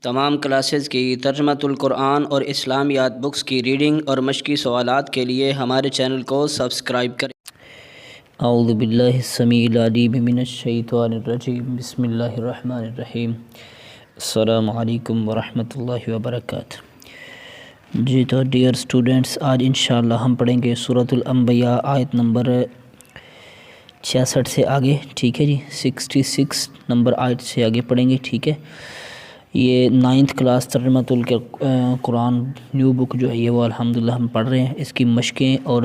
تمام کلاسز کی ترجمۃ القرآن اور اسلامیات بکس کی ریڈنگ اور مشقی سوالات کے لیے ہمارے چینل کو سبسکرائب کریں۔ اعوذ باللہ السمیع العلیم من الشیطان الرجیم، بسم اللہ الرحمن الرحیم۔ السلام علیکم ورحمۃ اللہ وبرکاتہ۔ جی تو ڈیئر اسٹوڈنٹس، آج انشاءاللہ ہم پڑھیں گے سورۃ الانبیاء آیت نمبر 66 سے آگے، ٹھیک ہے جی، 66 نمبر آیت سے آگے پڑھیں گے، ٹھیک ہے۔ یہ 9th کلاس ترجمۃ القرآن نیو بک جو ہے یہ وہ الحمدللہ ہم پڑھ رہے ہیں۔ اس کی مشقیں اور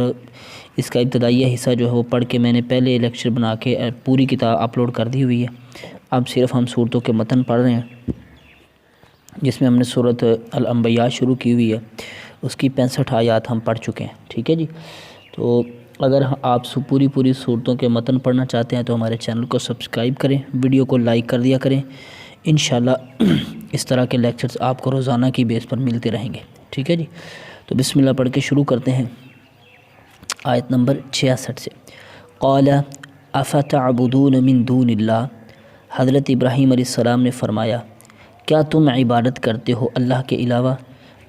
اس کا ابتدائیہ حصہ جو ہے وہ پڑھ کے میں نے پہلے لیکچر بنا کے پوری کتاب اپلوڈ کر دی ہوئی ہے۔ اب صرف ہم صورتوں کے متن پڑھ رہے ہیں، جس میں ہم نے سورۃ الانبیاء شروع کی ہوئی ہے، اس کی 65 آیات ہم پڑھ چکے ہیں، ٹھیک ہے جی۔ تو اگر آپ پوری صورتوں کے متن پڑھنا چاہتے ہیں تو ہمارے چینل کو سبسکرائب کریں، ویڈیو کو لائک کر دیا کریں۔ انشاءاللہ اس طرح کے لیکچرز آپ کو روزانہ کی بیس پر ملتے رہیں گے، ٹھیک ہے جی۔ تو بسم اللہ پڑھ کے شروع کرتے ہیں آیت نمبر 66 سے۔ قال افتعبدون من دون اللہ، حضرت ابراہیم علیہ السلام نے فرمایا، کیا تم عبادت کرتے ہو اللہ کے علاوہ،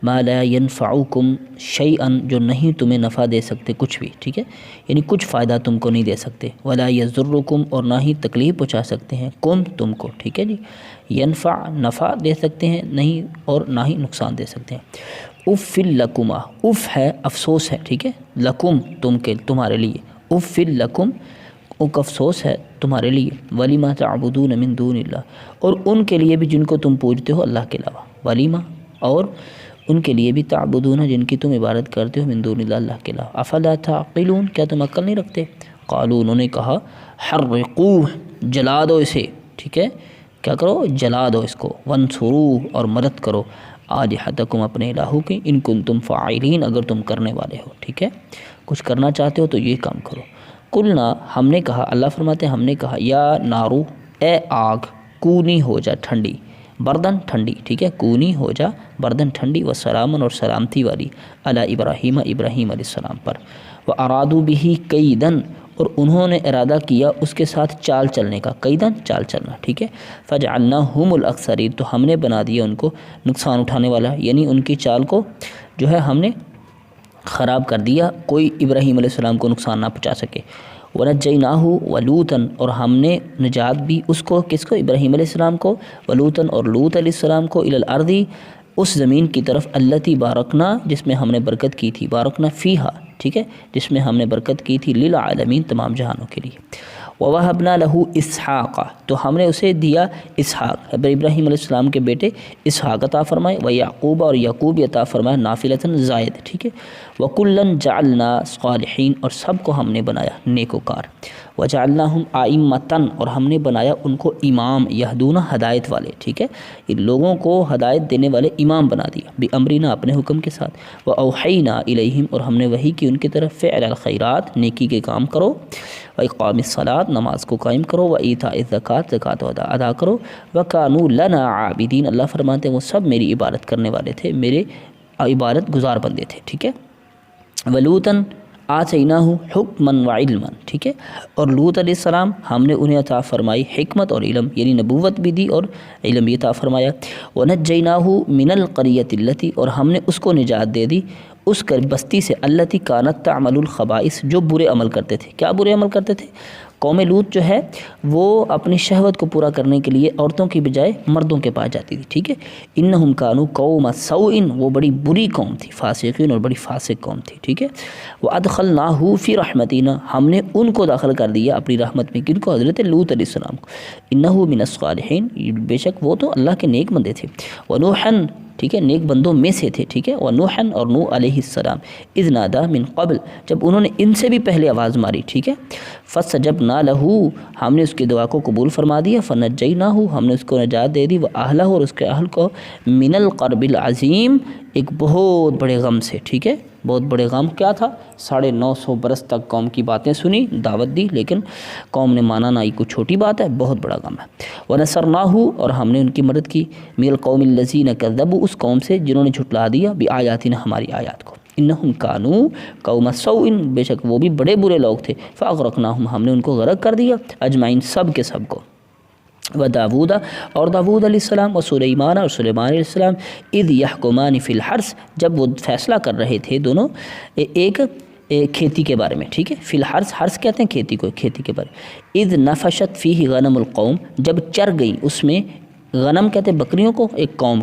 ما لا ينفعکم شیئا، جو نہیں تمہیں نفع دے سکتے کچھ بھی، ٹھیک ہے، یعنی کچھ فائدہ تم کو نہیں دے سکتے، ولا یضرکم، اور نہ ہی تکلیف پہنچا سکتے ہیں، کم تم کو، ٹھیک ہے جی۔ ینفع نفع دے سکتے ہیں نہیں، اور نہ ہی نقصان دے سکتے ہیں۔ اف لکما، اف ہے افسوس ہے، ٹھیک ہے، لکم تم کے تمہارے لیے، اف لکم ایک افسوس ہے تمہارے لیے، ولیما تعبدون من دون اللہ، اور ان کے لیے بھی جن کو تم پوجتے ہو اللہ کے علاوہ، ولیما، اور ان کے لیے بھی تعبدون جن کی تم عبادت کرتے ہو من دون اللہ اللہ کے علاوہ، افلا تعقلون، کیا تم عقل نہیں رکھتے؟ قالوا، انہوں نے کہا، حرقوہ، جلا دو اسے، ٹھیک ہے، کیا کرو؟ جلا دو اس کو، وانصروہ، اور مدد کرو، آلہتکم، اپنے الہوں کی، ان کنتم فاعلین، اگر تم کرنے والے ہو، ٹھیک ہے، کچھ کرنا چاہتے ہو تو یہ کام کرو۔ قلنا، ہم نے کہا، اللہ فرماتے ہیں ہم نے کہا، یا نارو، اے آگ، کونی ہو جا ٹھنڈی، بردن ٹھنڈی، ٹھیک ہے، کونی ہو جا بردن ٹھنڈی، وسلامن، اور سلامتی والی، علی ابراہیم، ابراہیم علیہ السلام پر، وارادوا بہ کیدن، اور انہوں نے ارادہ کیا اس کے ساتھ چال چلنے کا، کیدن چال چلنا، ٹھیک ہے، فجعلناہم الاخسرین، تو ہم نے بنا دیا ان کو نقصان اٹھانے والا، یعنی ان کی چال کو جو ہے ہم نے خراب کر دیا، کوئی ابراہیم علیہ السلام کو نقصان نہ پہنچا سکے۔ وَنَجَّيْنَاهُ وَلُوطًا، اور ہم نے نجات بھی اس کو، کس کو؟ ابراہیم علیہ السلام کو، وَلُوطًا، اور لوط علیہ السلام کو، إِلَى الْأَرْضِ، اس زمین کی طرف، الَّتِي بارکنا، جس میں ہم نے برکت کی تھی، بارکنا فیہا، ٹھیک ہے، جس میں ہم نے برکت کی تھی، للعالمین، تمام جہانوں کے لیے۔ وَوَهَبْنَا لَهُ إِسْحَاقَ، تو ہم نے اسے دیا اسحاق، ابراہیم علیہ السلام کے بیٹے اسحاق عطا فرمائے، وَيَعْقُوبَ، اور یعقوب عطا فرمائے، نافلۃً، زائد، ٹھیک ہے، وَكُلًّا جَعَلْنَا صَالِحِينَ، اور سب کو ہم نے بنایا نیکوکار، وَجَعَلْنَاهُمْ أَئِمَّةً، اور ہم نے بنایا ان کو امام، یہدون، ہدایت والے، ٹھیک ہے، ان لوگوں کو ہدایت دینے والے امام بنا دیا، بِأَمْرِنَا، اپنے حکم کے ساتھ، وَأَوْحَيْنَا إِلَيْهِمْ، اور ہم نے وحی کی ان کی طرف، فعل الخیرات، نیکی کے کام کرو، وَإِقَامِ الصَّلَاةِ، نماز کو قائم کرو، وَإِيتَاءِ الزَّکَاةِ، زکوٰۃ ادا کرو، وَكَانُوا لَنَا عَابِدِينَ، اللہ فرماتے ہیں وہ سب میری عبادت کرنے والے تھے، میرے عبادت گزار بندے تھے، ٹھیک ہے۔ وَلُوطًا آتَيْنَاهُ حُکْمًا وَعِلْمًا، ٹھیک ہے، اور لوط علیہ السلام ہم نے انہیں عطا فرمائی حکمت اور علم، یعنی نبوت بھی دی اور علم بھی عطا فرمایا۔ وَنَجَّيْنَاهُ مِنَ الْقَرْيَةِ الَّتِي، اور ہم نے اس کو نجات دے دی اس بستی سے، الَّتِي كَانَتْ تَعْمَلُ الْخَبَائِث، جو برے عمل کرتے تھے، کیا برے عمل کرتے تھے؟ قوم لوط جو ہے وہ اپنی شہوت کو پورا کرنے کے لیے عورتوں کی بجائے مردوں کے پاس جاتی تھی، ٹھیک ہے۔ انہم کانوا قوم سوء، وہ بڑی بری قوم تھی، فاسقین، اور بڑی فاسق قوم تھی، ٹھیک ہے۔ وادخلناہ فی رحمتنا، ہم نے ان کو داخل کر دیا اپنی رحمت میں، کن کو؟ حضرت لوط علیہ السلام کو، انہ من الصالحین، بے شک وہ تو اللہ کے نیک بندے تھے، ونوحا، ٹھیک ہے، نیک بندوں میں سے تھے، ٹھیک ہے، ونوحا، اور نوح علیہ السلام، اذ نادا من قبل، جب انہوں نے ان سے بھی پہلے آواز ماری، ٹھیک ہے، فاستجبنا لہ، ہم نے اس کی دعا کو قبول فرما دیا، فنجیناہ، ہم نے اس کو نجات دے دی، واہلہ، اور اس کے اہل کو، من القرب العظیم، ایک بہت بڑے غم سے، ٹھیک ہے، بہت بڑے غم کیا تھا؟ 950 برس تک قوم کی باتیں سنی، دعوت دی، لیکن قوم نے مانا نہ، یہ کوئی چھوٹی بات ہے، بہت بڑا غم ہے۔ وَنَصَرْنَاهُ، اور ہم نے ان کی مدد کی، مِنَ الْقَوْمِ الَّذِينَ كَذَّبُوا، اس قوم سے جنہوں نے جھٹلا دیا، بِآیاتِنَا، ہماری آیات کو، انہم کانوا قوم سوء، بے شک وہ بھی بڑے برے لوگ تھے، فاغرقناہم، ہم نے ان کو غرق کر دیا، اجمعین، سب کے سب کو۔ و داود اور داود علیہ السلام و سلیمان اور سلیمان علیہ السلام اذ یحکمان فی الحرث جب وہ فیصلہ کر رہے تھے دونوں ایک کھیتی کے بارے میں، ٹھیک ہے، فی الحرث، حرث کہتے ہیں کھیتی کو، کھیتی کے بارے میں، اذ نفشت فیہ غنم القوم جب چر گئی اس میں، غنم کہتے ہیں بکریوں کو، ایک قوم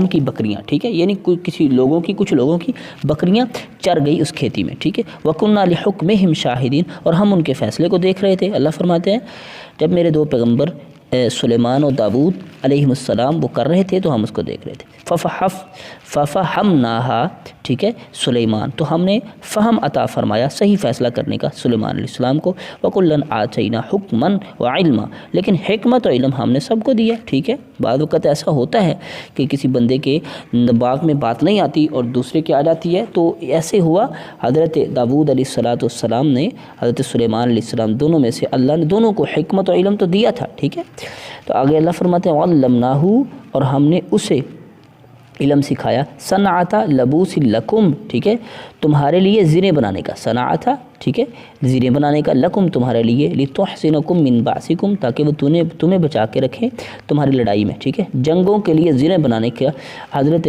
کی بکریاں، ٹھیک ہے، یعنی کچھ لوگوں کی بکریاں چر گئی اس کھیتی میں، ٹھیک ہے، وَكُنَّا لِحُكْمِهِمْ شَاهِدِينَ اور ہم ان کے فیصلے کو دیکھ رہے تھے۔ اللہ فرماتے ہیں جب میرے دو پیغمبر سلیمان اور داود علیہ السلام وہ کر رہے تھے تو ہم اس کو دیکھ رہے تھے۔ فَفَحَمْنَاهَا ٹھیک ہے سلیمان تو ہم نے فہم عطا فرمایا صحیح فیصلہ کرنے کا سلیمان علیہ السلام کو، وَكُلًّا آتَيْنَا حُكْمًا وَعِلْمًا لیکن حکمت و علم ہم نے سب کو دیا، ٹھیک ہے۔ بعض وقت ایسا ہوتا ہے کہ کسی بندے کے دماغ میں بات نہیں آتی اور دوسرے کی آ جاتی ہے، تو ایسے ہوا حضرت داود علیہ السلام نے حضرت سلیمان علیہ السلام دونوں میں سے اللہ نے دونوں کو حکمت و علم تو دیا تھا، ٹھیک ہے۔ تو آگے اللہ فرماتے ہیں وَعَلَّمْنَاهُ اور ہم نے اسے علم سکھایا، صنعۃ لبوس لکم ٹھیک ہے تمہارے لیے زینے بنانے کا، صنعۃ ٹھیک ہے زینے بنانے کا، لکم تمہارے لیے، لتحصنکم من باسکم تاکہ وہ تمہیں بچا کے رکھیں تمہاری لڑائی میں، ٹھیک ہے، جنگوں کے لیے زینے بنانے کا حضرت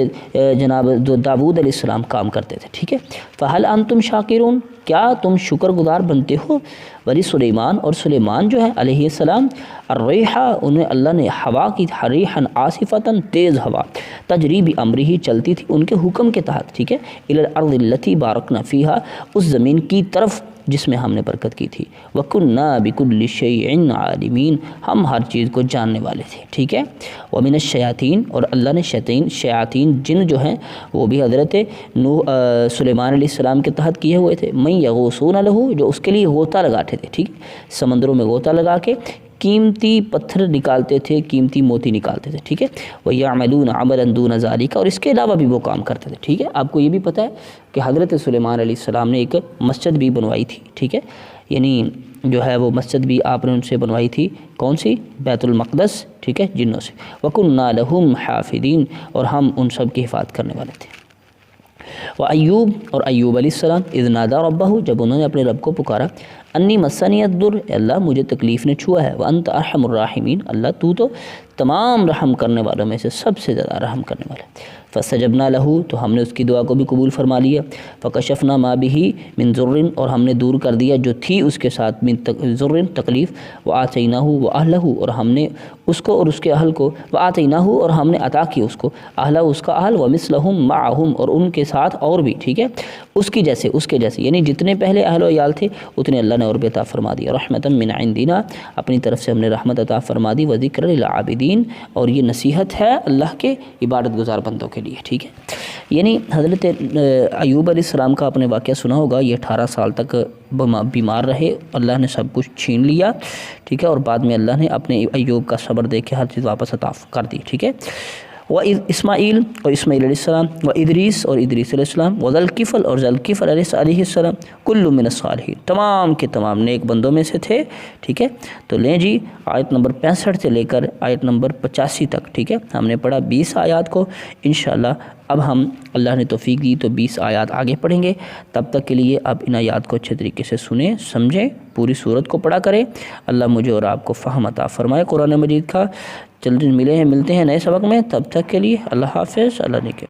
جناب داود علیہ السلام کام کرتے تھے، ٹھیک ہے۔ فہل انتم شاکرون کیا تم شکر گزار بنتے ہو؟ ولی سلیمان اور سلیمان جو ہے علیہ السلام الریحہ انہیں اللہ نے ہوا کی حریحن عاصفتاً تیز ہوا تجری بامرہ چلتی تھی ان کے حکم کے تحت، ٹھیک ہے، الی الارض التی بارکنا فیہا اس زمین کی طرف جس میں ہم نے برکت کی تھی، وَكُنَّا بِكُلِّ شَيْءٍ عَالِمِينَ ہم ہر چیز کو جاننے والے تھے، ٹھیک ہے۔ وَمِنَ الشَّيَاطِينَ اور اللہ نے شیاطین جن جو ہیں وہ بھی حضرت سلیمان علیہ السلام کے تحت کیے ہوئے تھے، مَن يَغُوصُونَ لَهُ جو اس کے لیے غوطہ لگاتے تھے، ٹھیک سمندروں میں غوطہ لگا کے قیمتی پتھر نکالتے تھے، قیمتی موتی نکالتے تھے، ٹھیک ہے۔ وَيَعْمَلُونَ عَمَلًا دُونَ ذَلِكَ اور اس کے علاوہ بھی وہ کام کرتے تھے، ٹھیک ہے۔ آپ کو یہ بھی پتہ ہے کہ حضرت سلیمان علیہ السلام نے ایک مسجد بھی بنوائی تھی، ٹھیک ہے، یعنی جو ہے وہ مسجد بھی آپ نے ان سے بنوائی تھی، کون سی؟ بیت المقدس، ٹھیک ہے، جنوں سے۔ وَكُنَّا لَهُمْ حَافِظِينَ اور ہم ان سب کی حفاظت کرنے والے تھے۔ وَأَيُّوب اور ایوب علیہ السلام اذ نادى ربہ جب انہوں نے اپنے رب کو پکارا، انی مسنی الضر اللہ مجھے تکلیف نے چھوا ہے، وانت ارحم الراحمین اللہ تو تمام رحم کرنے والوں میں سے سب سے زیادہ رحم کرنے والا ہے۔ فاستجبنا لہ تو ہم نے اس کی دعا کو بھی قبول فرما لیا، فکشفنا ما بہ من ضر اور ہم نے دور کر دیا جو تھی اس کے ساتھ من ضر تکلیف، وآتیناہ واہلہ اور ہم نے اس کو اور اس کے اہل کو، وآتیناہ اور ہم نے عطا کی اس کو، اہلہ اس کا اہل، ومثلہم معہم اور ان کے ساتھ اور بھی، ٹھیک ہے، اس کے جیسے یعنی جتنے پہلے اہل و عیال تھے اتنے اللہ نے اور بھی عطا فرما دیا، رحمتا من عندنا اپنی طرف سے ہم نے رحمت عطا فرما دی، وذکر للعابدین اور یہ نصیحت ہے اللہ کے عبادت گزار بندوں کے لیے، ٹھیک ہے۔ یعنی حضرت ایوب علیہ السلام کا آپ نے واقعہ سنا ہوگا، یہ 18 سال تک بیمار رہے، اللہ نے سب کچھ چھین لیا، ٹھیک ہے، اور بعد میں اللہ نے اپنے ایوب کا صبر دیکھ کے ہر چیز واپس عطا کر دی، ٹھیک ہے۔ اسماعیل اور اسماعیل علیہ السلام، و ادریس اور ادریس علیہ السلام، و ذوالکفل اور ذوالکفل علیہ السلام، کل من الصالحین تمام کے تمام نیک بندوں میں سے تھے، ٹھیک ہے۔ تو لیں جی آیت نمبر 65 سے لے کر آیت نمبر 85 تک، ٹھیک ہے، ہم نے پڑھا 20 آیات کو، انشاءاللہ اب ہم اللہ نے توفیق دی تو 20 آیات آگے پڑھیں گے، تب تک کے لیے آپ ان آیات کو اچھے طریقے سے سنیں سمجھیں، پوری صورت کو پڑھا کریں، اللہ مجھے اور آپ کو فہم عطا فرمائے قرآن مجید کا۔ جلدی ملتے ہیں نئے سبق میں، تب تک کے لیے اللہ حافظ، اللہ نے